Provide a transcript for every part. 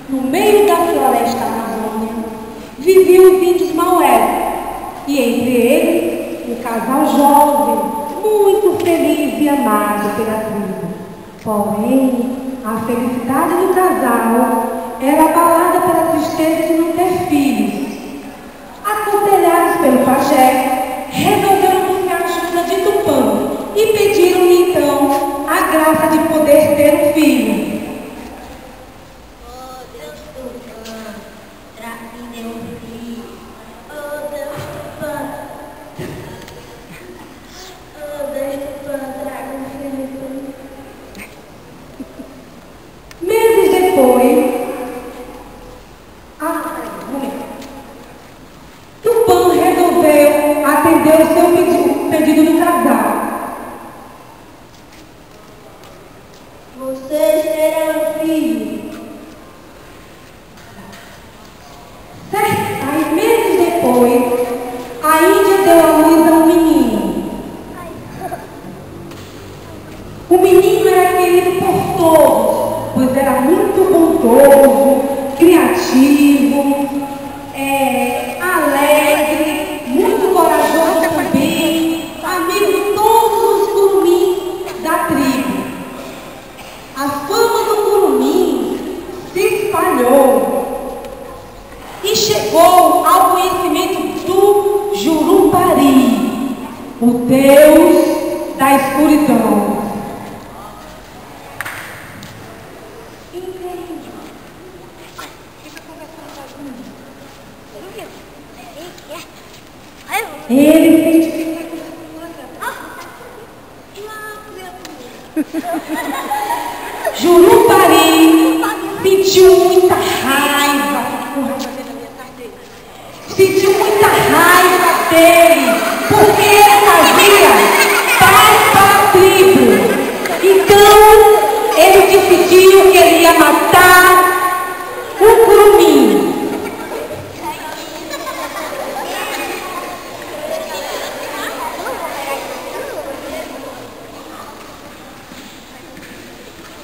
no meio da floresta amazônica, viviam os índios Maué, e entre eles, um casal jovem, muito feliz e amado pela tribo. Porém, a felicidade do casal era abalada pela tristeza de não ter filhos. Aconselhados pelo pajé, resolveram buscar a ajuda de Tupã e pediram-lhe então a graça de poder ter um filho. Oh, Deus Tupã, traga-me meu filho. Oh, Deus Tupã. Oh, Deus Tupã, traga um filho. Meses depois, Tupã resolveu atender o seu pedido do casal. Vocês terão filho. Aí, meses depois, a Índia deu à luz a um menino. O menino era querido por todos, pois era muito bondoso, criativo, alegre, muito corajoso também, amigo de todos os curumins da tribo. A fama do curumim se espalhou e chegou ao conhecimento do Jurupari, o deus da escuridão. Ele Jurupari sentiu muita raiva. Sentiu muita raiva dele, porque ele fazia paz para a tribo. Então, ele decidiu que ele ia matar o curumim.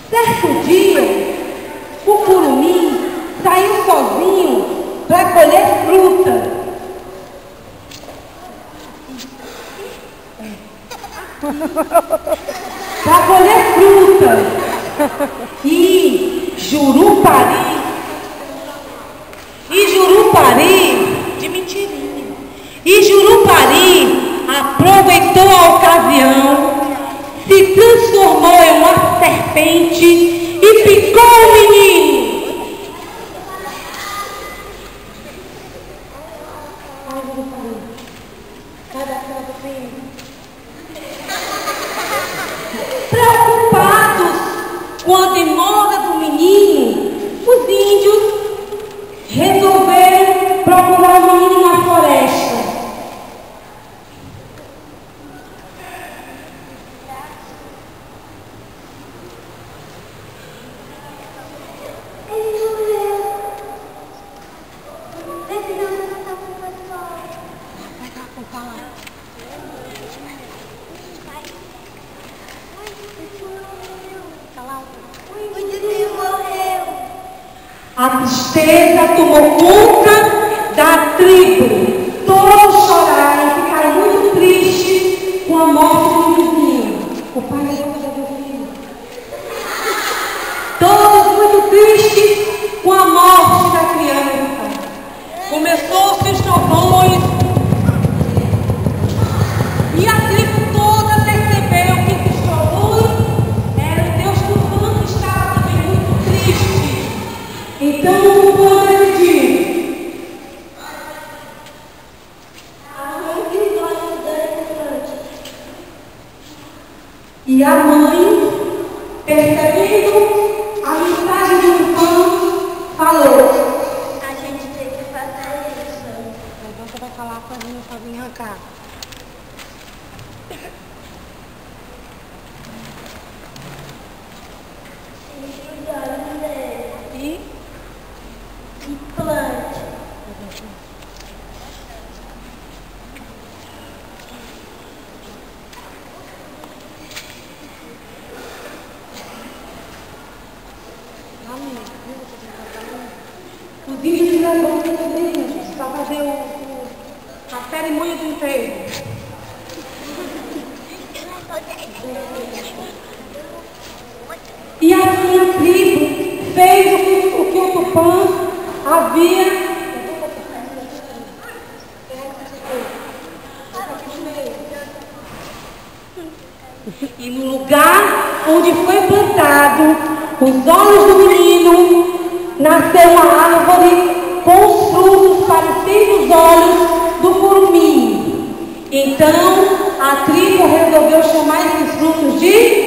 Certo dia, o curumim saiu sozinho para colher fruta. Para colher fruta. E Jurupari, de mentirinha. E Jurupari aproveitou a ocasião, se transformou em uma serpente e picou o menino. Preocupados com a demora do menino, os índios resolveram procurar o menino na floresta. A tristeza tomou conta da tribo. Todos choraram, ficaram muito tristes com a morte do menino. O pai do menino. Todos muito tristes com a morte da criança. Começou-se os trovões. E a tribo toda percebeu que esses trovões eram o Deus Tupã, que estava também muito triste. Então o povo decidiu. E a mãe, percebendo a mensagem do Tupã, falou: A gente tem que fazer isso. então você vai falar para vir arrancar. E plante. Amém. Viu? Você tem que vamos também, gente, para fazer a cerimônia do enterro. E assim a tribo fez o que o Tupã havia. E no lugar onde foi plantado os olhos do menino, nasceu uma árvore com os frutos parecidos aos olhos do curumim. Então a tribo resolveu chamar esses frutos de